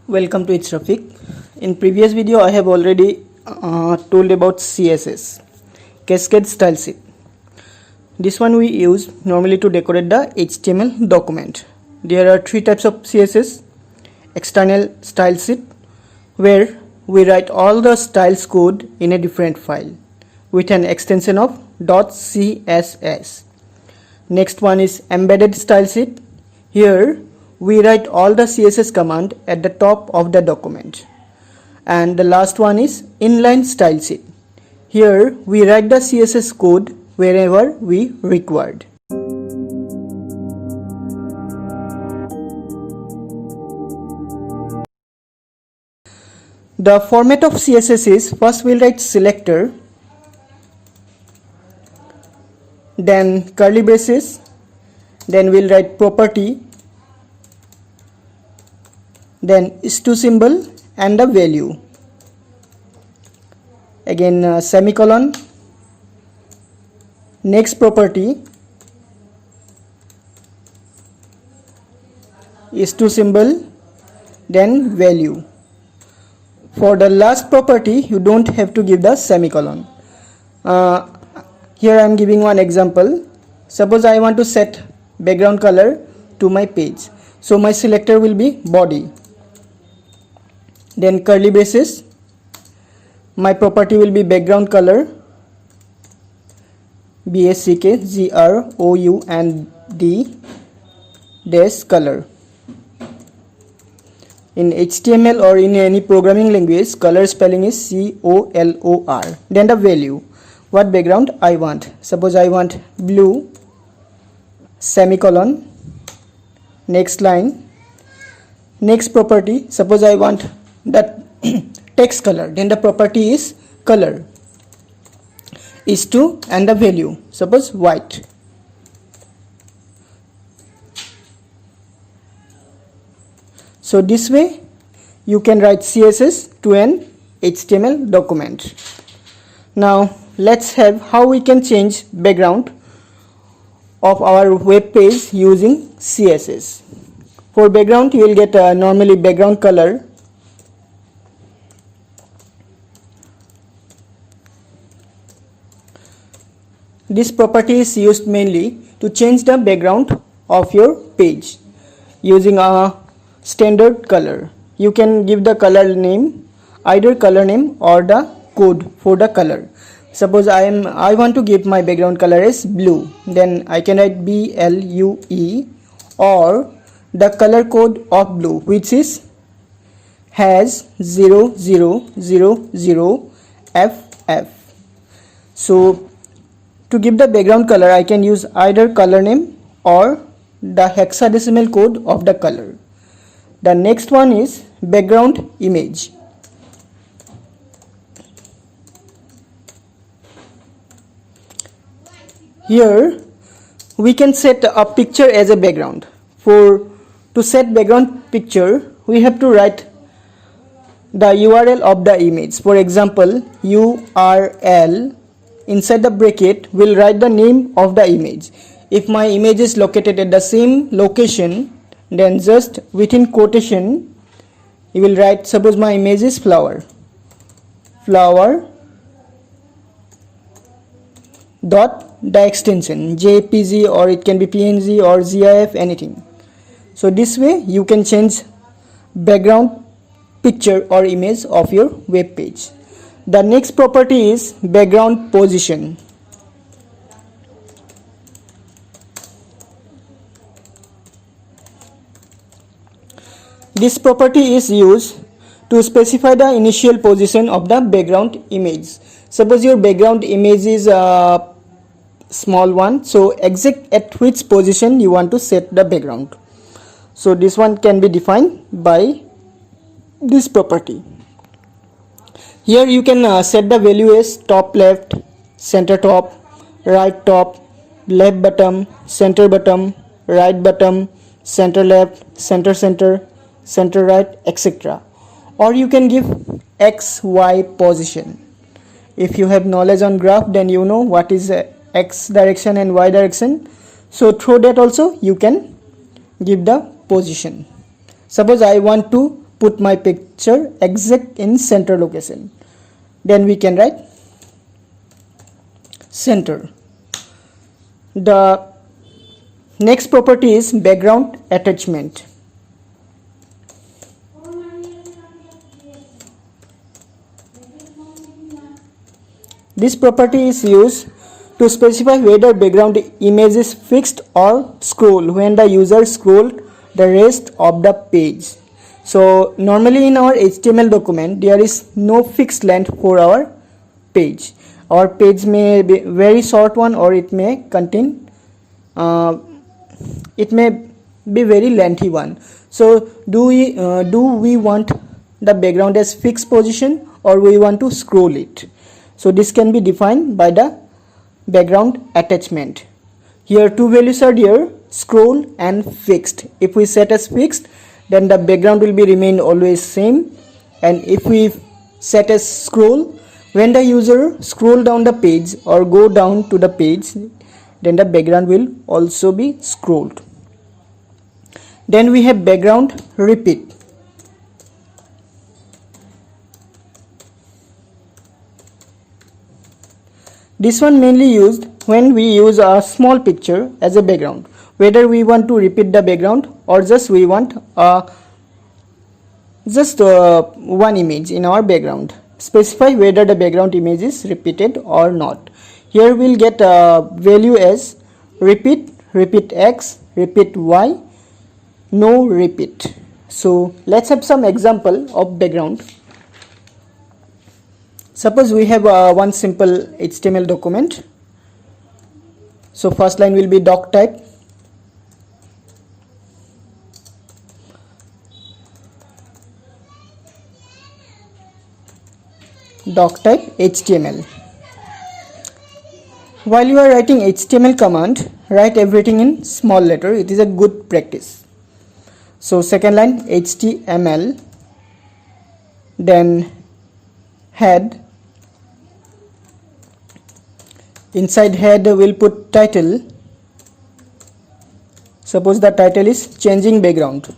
Welcome to It's Rafiq. In previous video I have already told about CSS, Cascade Style Sheet. This one we use normally to decorate the HTML document. There are three types of CSS. External style sheet, where we write all the styles code in a different file with an extension of .css. Next one is embedded style sheet. Here we write all the CSS command at the top of the document. And the last one is inline style sheet. Here we write the CSS code wherever we required. The format of CSS is, first we'll write selector, then curly braces, then we'll write property, then is_to symbol and the value, again semicolon, next property, is_to symbol, then value. For the last property you don't have to give the semicolon. Here I am giving one example. Suppose I want to set background color to my page, so my selector will be body, then curly braces, my property will be background color, BACKGROUND dash color. In HTML or in any programming language, color spelling is COLOR. Then the value, what background I want. Suppose I want blue, semicolon, next line, next property. Suppose I want that text color, then the property is color, is_to, and the value, suppose white. So this way you can write CSS to an HTML document. Now let's have how we can change background of our web page using CSS. For background you will get normally background color. This property is used mainly to change the background of your page using a standard color. You can give the color name, either color name or the code for the color. Suppose I want to give my background color as blue, then I can write BLUE or the color code of blue, which is has 0000FF. So to give the background color I can use either color name or the hexadecimal code of the color. The next one is background image. Here we can set a picture as a background. To set background picture we have to write the URL of the image. For example, URL, inside the bracket we'll write the name of the image. If my image is located at the same location, then just within quotation you will write, suppose my image is flower dot the extension JPG, or it can be PNG or GIF, anything. So this way you can change background picture or image of your web page. The next property is background position. This property is used to specify the initial position of the background image. Suppose your background image is a small one, so exact at which position you want to set the background. So this one can be defined by this property. Here you can set the value as top left, center top, right top, left bottom, center bottom, right bottom, center left, center center, center right, etc. Or you can give XY position. If you have knowledge on graph, then you know what is X direction and Y direction. So through that also you can give the position. Suppose I want to put my picture exact in center location. Then we can write center. The next property is background attachment. This property is used to specify whether background image is fixed or scroll when the user scroll the rest of the page. So normally in our HTML document there is no fixed length for our page. Our page may be very short one, or it may contain it may be very lengthy one. So do we want the background as fixed position, or we want to scroll it? So this can be defined by the background attachment. Here two values are there, scroll and fixed. If we set as fixed, then the background will be remain always same, and if we set as scroll, when the user scroll down the page or go down to the page, then the background will also be scrolled. Then we have background repeat. This one mainly used when we use a small picture as a background, whether we want to repeat the background or just we want one image in our background. Specify whether the background image is repeated or not. Here we'll get a value as repeat, repeat X, repeat Y, no repeat. So let's have some example of background. Suppose we have one simple HTML document. So first line will be doc type. Doc type HTML. While you are writing HTML command, write everything in small letter. It is a good practice. So second line HTML, then head. Inside head we'll put title. Suppose the title is changing background.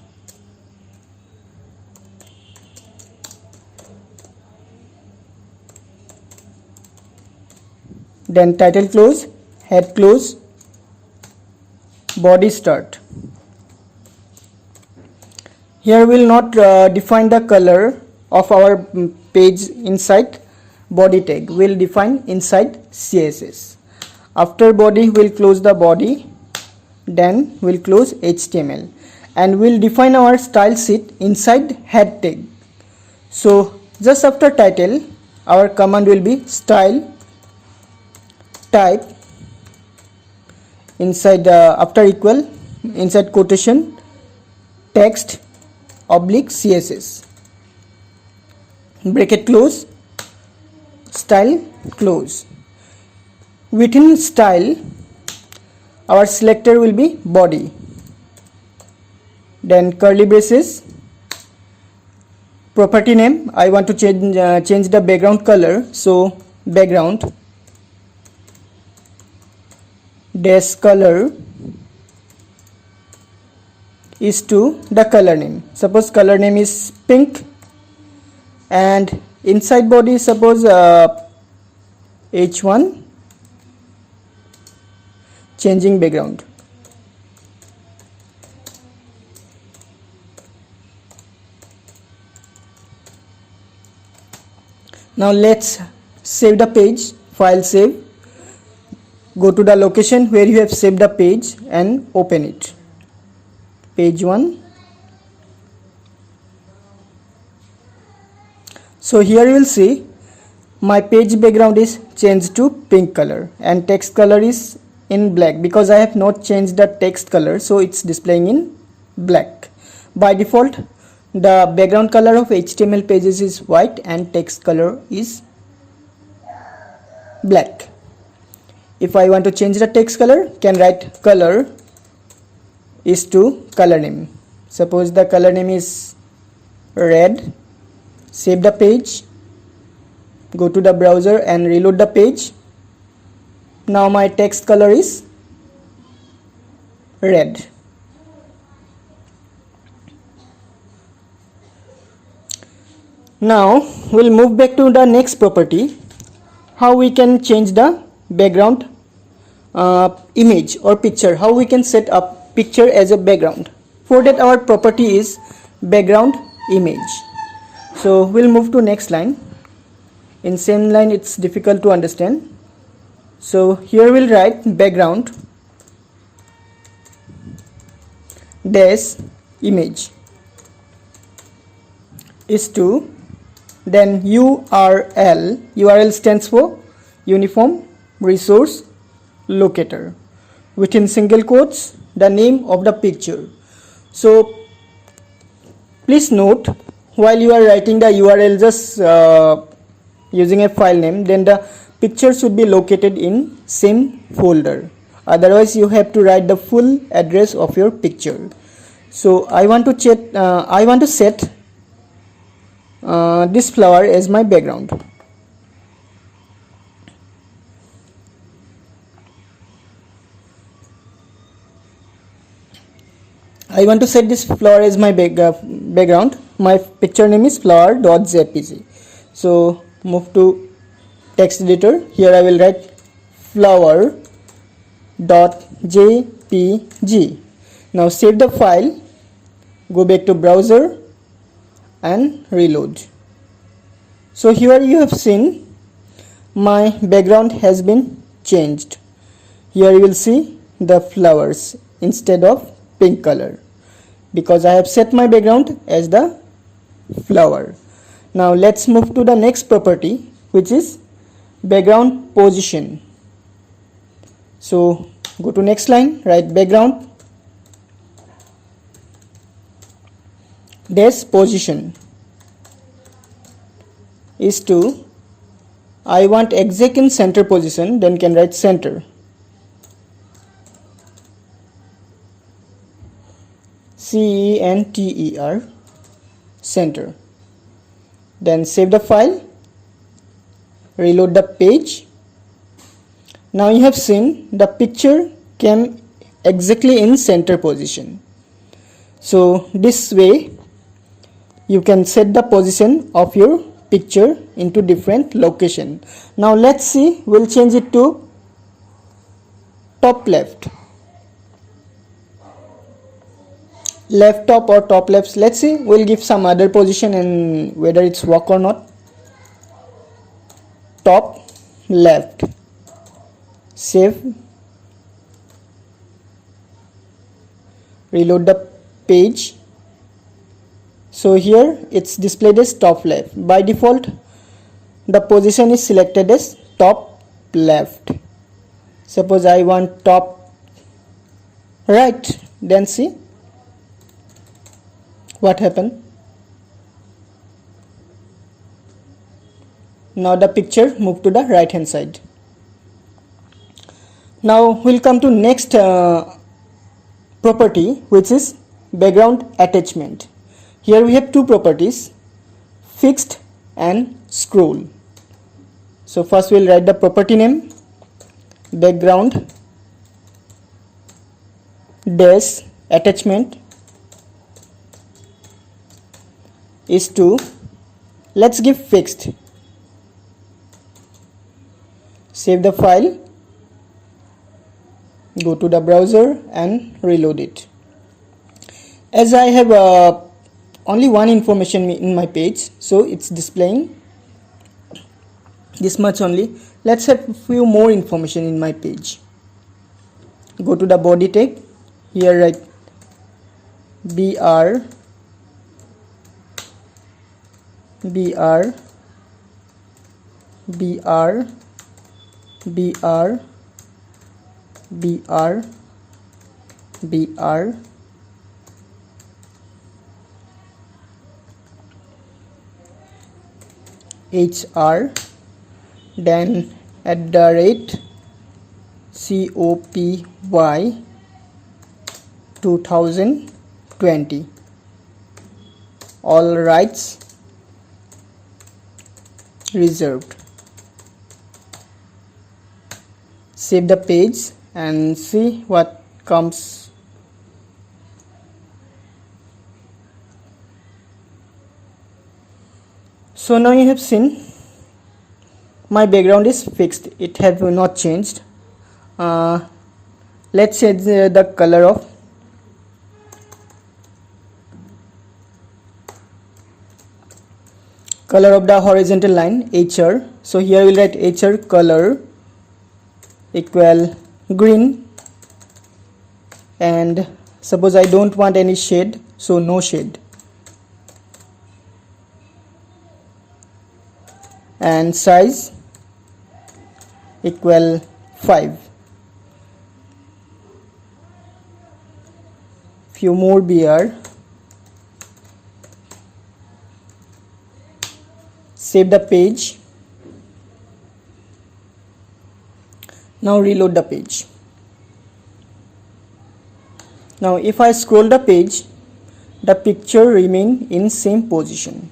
Then title close, head close, body start. Here we will not define the color of our page inside body tag. We will define inside CSS. After body we will close the body, then we will close HTML, and we will define our style sheet inside head tag. So just after title our command will be style type, inside after equal, inside quotation, text oblique CSS, bracket close, style close. Within style our selector will be body, then curly braces, property name. I want to change the background color, so background dash color is to the color name. Suppose color name is pink, and inside body suppose H1 changing background. Now let's save the page. File save. Go to the location where you have saved the page and open it. Page 1. So here you will see my page background is changed to pink color and text color is in black, because I have not changed the text color, so it's displaying in black. By default the background color of HTML pages is white and text color is black. If I want to change the text color, can write color is to color name. Suppose the color name is red. Save the page, go to the browser and reload the page. Now my text color is red. Now we'll move back to the next property, how we can change the background image or picture, how we can set up picture as a background. For that our property is background image. So we'll move to next line. In same line it's difficult to understand. So here we'll write background dash image is to, then URL stands for uniform resource locator, within single quotes the name of the picture. So please note, while you are writing the URL just using a file name, then the picture should be located in same folder, otherwise you have to write the full address of your picture. So I want to set this flower as my background. I want to set this flower as my background. My picture name is flower.jpg. So move to text editor. Here I will write flower.jpg. Now save the file, go back to browser and reload. So here you have seen my background has been changed. Here you will see the flowers instead of pink color, because I have set my background as the flower. Now let's move to the next property, which is background position. So go to next line, write background dash position is to, I want exact in center position, then can write center. CENTER, center. Then save the file, reload the page. Now you have seen the picture came exactly in center position. So this way you can set the position of your picture into different location. Now let's see, we'll change it to top left. Left top or top left, let's see, we'll give some other position and whether it's work or not. Top left, save, reload the page. So here it's displayed as top left. By default the position is selected as top left. Suppose I want top right, then see what happened. Now the picture moved to the right hand side. Now we'll come to next property, which is background attachment. Here we have two properties, fixed and scroll. So first we'll write the property name, background dash attachment is to, let's give fixed. Save the file, go to the browser and reload it. As I have only one information in my page, so it's displaying this much only. Let's have a few more information in my page. Go to the body tag, here write BR BR BR BR BR BR HR, then @COPY 2020, all rights reserved. Save the page and see what comes. So now you have seen my background is fixed, it have not changed. Let's change the color of the horizontal line HR. So here we'll write HR color equal green, and suppose I don't want any shade, so no shade, and size equal 5. Few more BR. Save the page. Now reload the page. Now if I scroll the page, the picture remain in same position.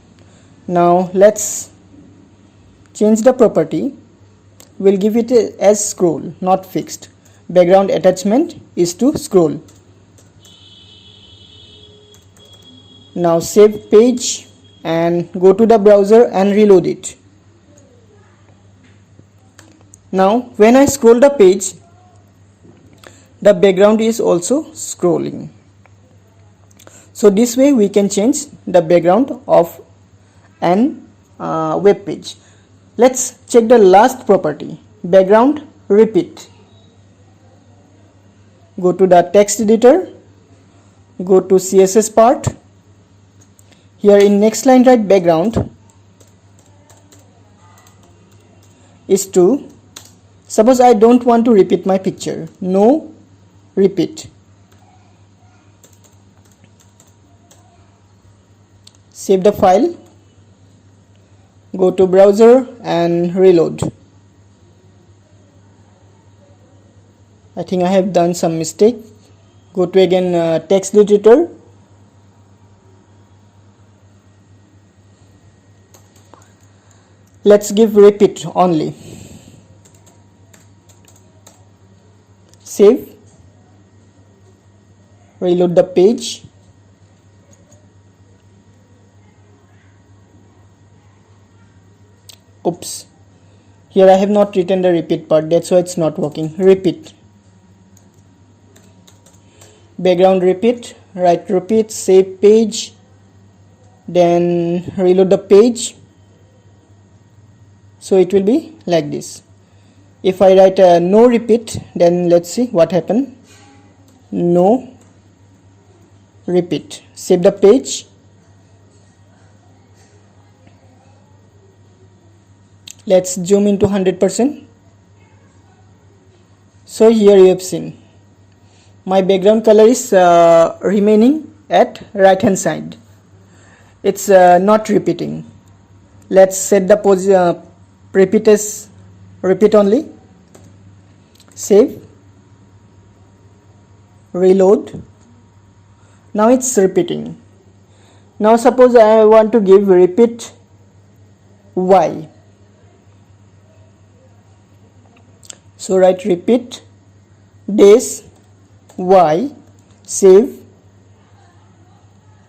Now let's change the property. We'll give it as scroll, not fixed. Background attachment is to scroll. Now save page and go to the browser and reload it. Now when I scroll the page, the background is also scrolling. So this way we can change the background of an web page. Let's check the last property, background repeat. Go to the text editor, go to CSS part. Here in next line write background is to, suppose I don't want to repeat my picture, no repeat. Save the file, go to browser and reload. I think I have done some mistake. Go to again text editor. Let's give repeat only. Save. Reload the page. Oops. Here I have not written the repeat part, that's why it's not working. Repeat. Background repeat. Write repeat. Save page. Then reload the page. So it will be like this. If I write no repeat, then let's see what happened. No repeat. Save the page. Let's zoom into 100%. So here you have seen my background color is remaining at right hand side. It's not repeating. Let's set the repeat as repeat only. Save. Reload. Now it's repeating. Now suppose I want to give repeat Y. So write repeat dash Y. Save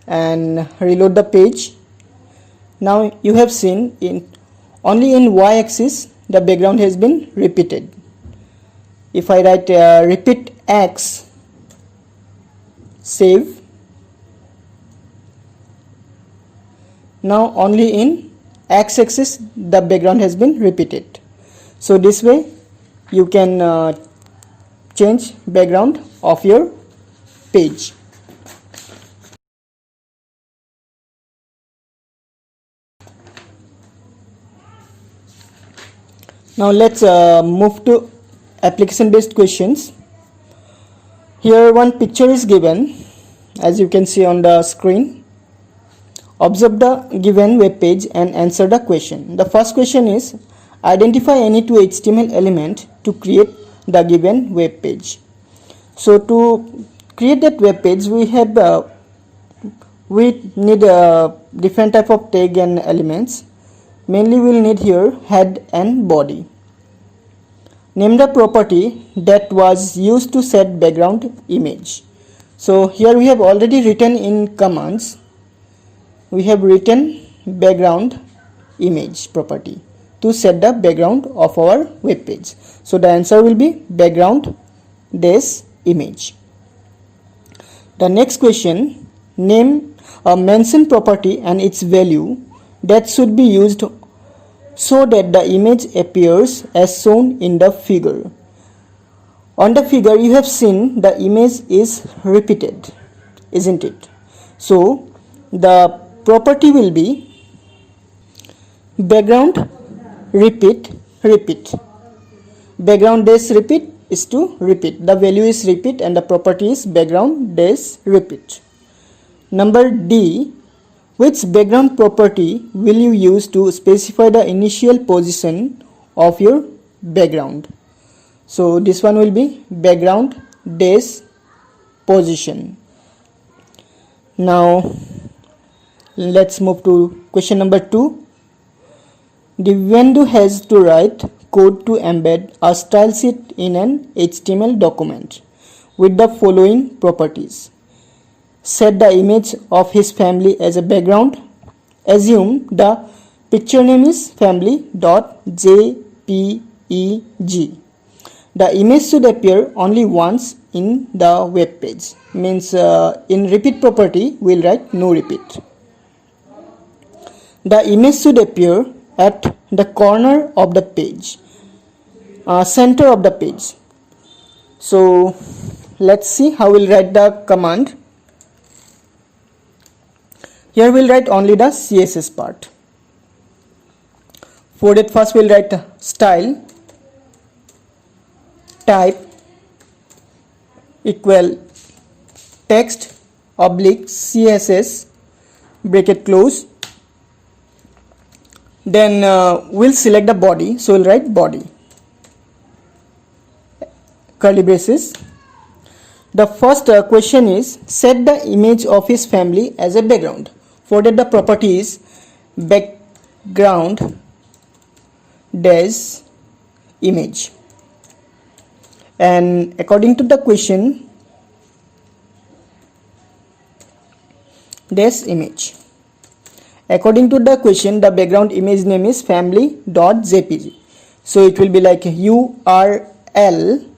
and reload the page. Now you have seen only in Y axis the background has been repeated. If I write repeat X, save. Now only in X axis the background has been repeated. So this way you can change background of your page. Now let's move to application based questions. Here one picture is given, as you can see on the screen. Observe the given web page and answer the question. The first question is, identify any two HTML element to create the given web page. So to create that web page, we need different type of tag and elements. Mainly we'll need here head and body. Name the property that was used to set background image. So here we have already written in commands. We have written background image property to set the background of our web page. So the answer will be background dash image. The next question, name a mention property and its value that should be used so that the image appears as shown in the figure. On the figure you have seen the image is repeated, isn't it? So the property will be background repeat repeat. Background dash repeat is to repeat. The value is repeat and the property is background dash repeat. Number D, which background property will you use to specify the initial position of your background? So this one will be background dash position. Now let's move to question number 2. Divyendu has to write code to embed a style sheet in an HTML document with the following properties. Set the image of his family as a background. Assume the picture name is family.jpeg. The image should appear only once in the web page. Means in repeat property we'll write no repeat. The image should appear at the corner of the page, center of the page. So let's see how we'll write the command. Here we'll write only the CSS part. For that first we'll write style type equal text oblique CSS bracket close. Then we'll select the body, so we'll write body curly braces. The first question is set the image of his family as a background. For that the property is background dash image, and according to the question dash image. According to the question, the background image name is family.jpg. So it will be like URL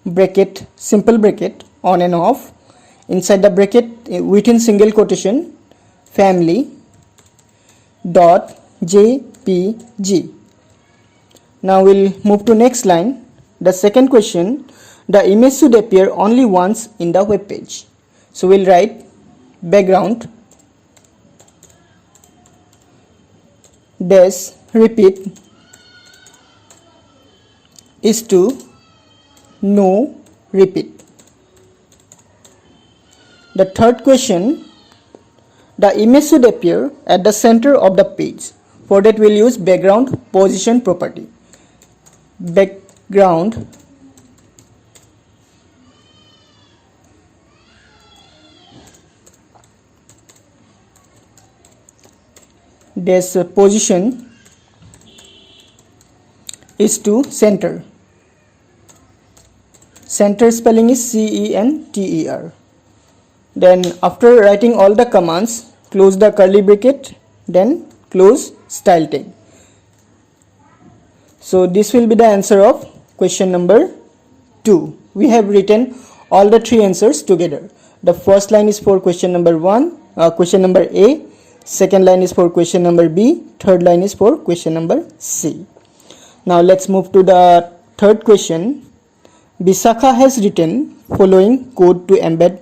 bracket simple bracket on and off, inside the bracket within single quotation family.jpg. Now we'll move to next line. The second question, the image should appear only once in the web page. So we'll write background dash repeat is to no repeat. The third question, the image should appear at the center of the page. For that we'll use background position property. Background dash position is to center. Center spelling is CENTER. Then after writing all the commands, close the curly bracket, then close style tag. So this will be the answer of question number 2. We have written all the 3 answers together. The first line is for question number 1, question number A. Second line is for question number B. Third line is for question number C. Now let's move to the third question. Bisakha has written following code to embed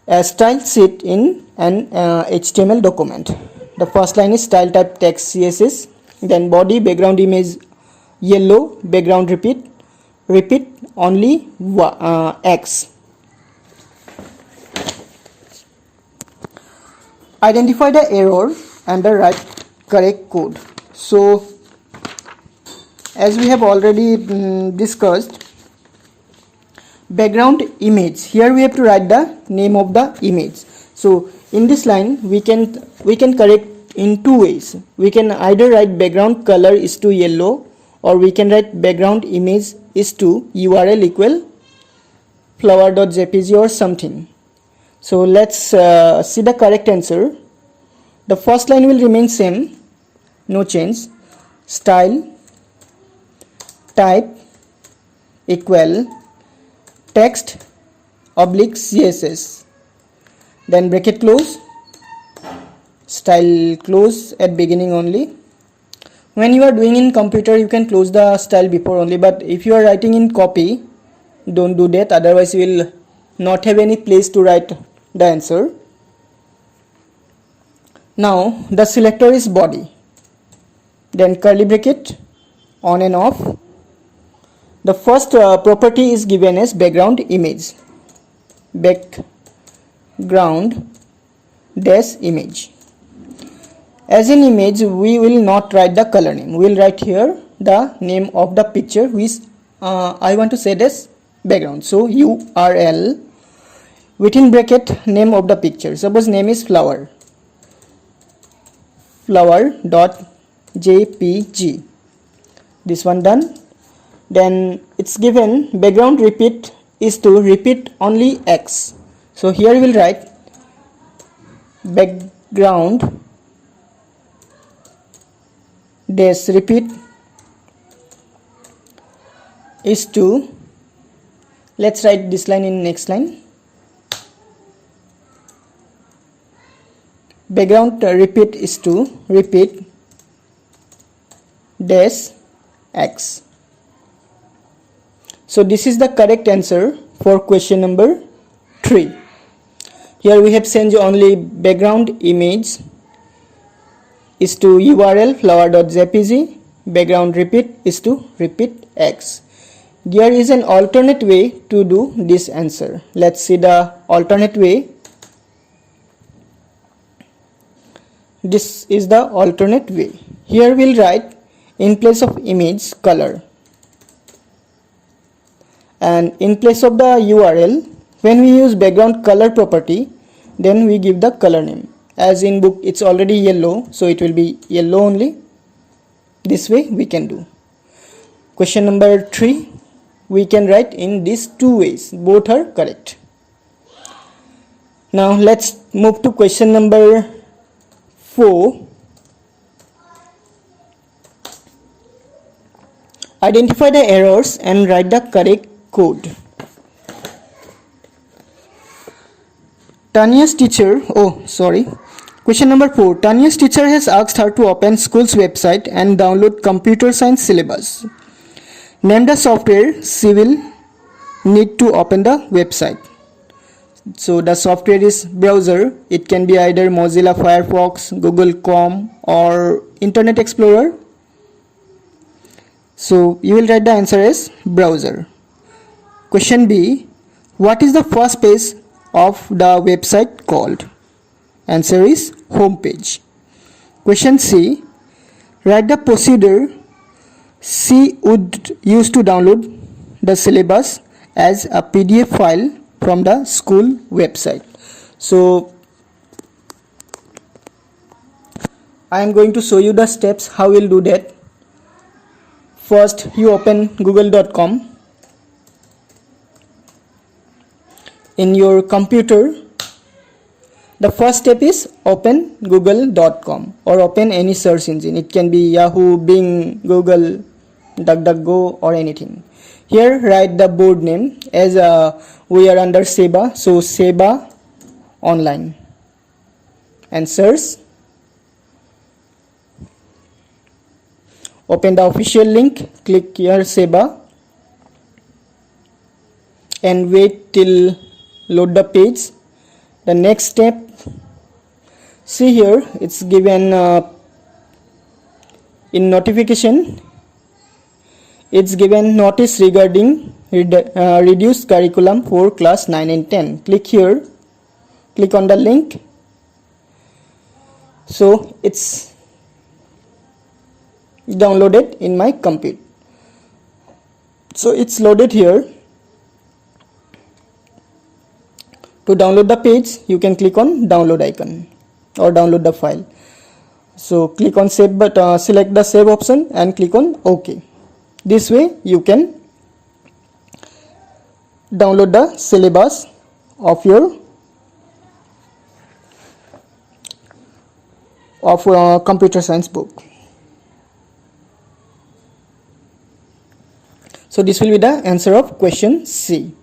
a style sheet in an HTML document. The first line is style type text CSS, then body background image yellow, background repeat only X. Identify the error and the right correct code. So as we have already discussed, background image, here we have to write the name of the image. So in this line we can correct in 2 ways. We can either write background color is to yellow, or we can write background image is to URL equal flower.jpg or something. So let's see the correct answer. The first line will remain same, no change. Style, type, equal, text, oblique CSS. Then bracket close, style close at beginning only. When you are doing in computer, you can close the style before only, but if you are writing in copy, don't do that, otherwise you will not have any place to write the answer. Now the selector is body, then curly bracket, on and off. The first property is given as background image, background dash image. As in image, we will not write the color name, we will write here the name of the picture which I want to set as background. So URL within bracket name of the picture, suppose name is flower, flower.jpg, this one done. Then it's given background repeat is to repeat only X, so here we will write background dash repeat is to, let's write this line in next line, background repeat is to repeat dash X. So this is the correct answer for question number 3. Here we have changed only background image is to URL flower.jpg, background repeat is to repeat X. There is an alternate way to do this answer. Let's see the alternate way. This is the alternate way. Here we'll write in place of image color, and in place of the URL, when we use background color property, then we give the color name. As in book it's already yellow, so it will be yellow only. This way we can do. Question number 3 we can write in these two ways, both are correct. Now let's move to question number 4. Identify the errors and write the correct code. Tanya's teacher, question number 4. Tanya's teacher has asked her to open school's website and download computer science syllabus. Name the software she will need to open the website. So the software is browser. It can be either Mozilla Firefox, Google Chrome or Internet Explorer. So you will write the answer as browser. Question B. What is the first page of the website called? Answer is home page. Question C. Write the procedure she would use to download the syllabus as a PDF file from the school website. So I am going to show you the steps how we'll do that. First you open google.com in your computer. The first step is open google.com or open any search engine. It can be Yahoo, Bing, Google, DuckDuckGo or anything. Here write the board name, as we are under SEBA, so SEBA online, and search. Open the official link, click here SEBA and wait till load the page. The next step, see here it's given in notification, it's given notice regarding reduced curriculum for class 9 and 10. Click here, click on the link. So it's downloaded in my computer. So it's loaded here. To download the page, you can click on download icon or download the file. So click on save, but select the save option and click on OK. This way you can download the syllabus of your of computer science book. So this will be the answer of question C.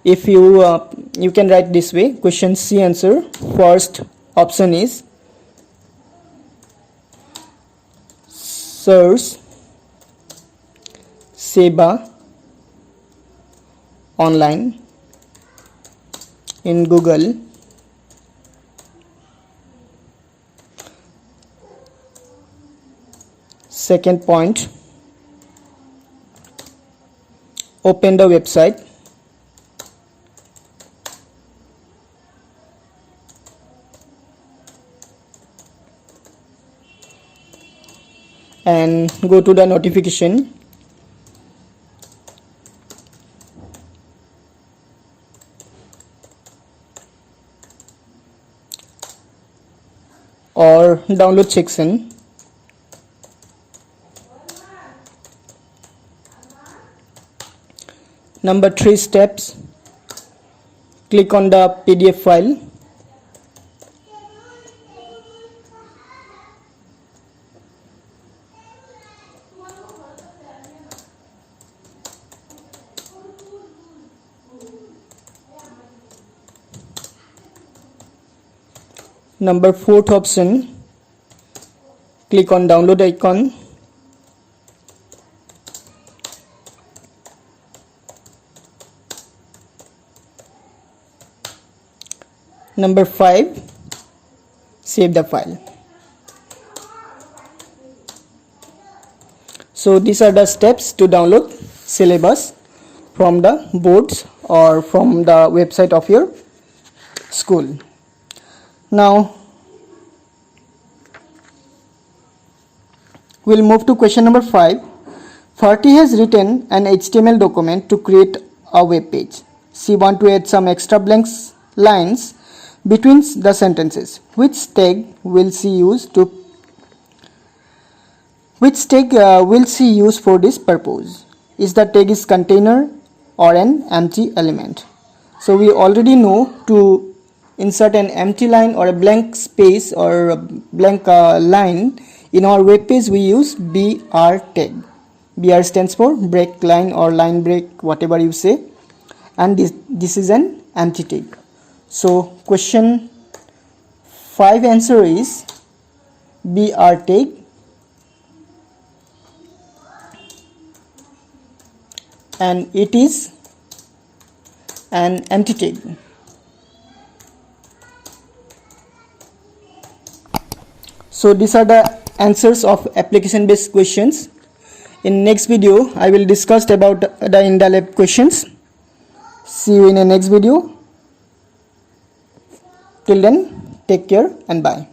If you can write this way, question C answer, first option is search Seva online in Google. Second point, open the website. And go to the notification. Or download section. Number 3 steps, click on the PDF file. Number 4th option, click on download icon. Number 5, save the file. So these are the steps to download syllabus from the boards or from the website of your school. Now we'll move to question number 5. Farti has written an HTML document to create a web page. She wants to add some extra blank lines between the sentences. Which tag will she use for this purpose? Is the tag is container or an empty element? So we already know to insert an empty line or a blank space or a blank line in our web page, we use BR tag. BR stands for break line or line break, whatever you say, and this is an empty tag. So question 5 answer is BR tag, and it is an empty tag. So these are the answers of application based questions. In next video I will discuss about the IndaLab questions. See you in the next video. Till then, take care and bye.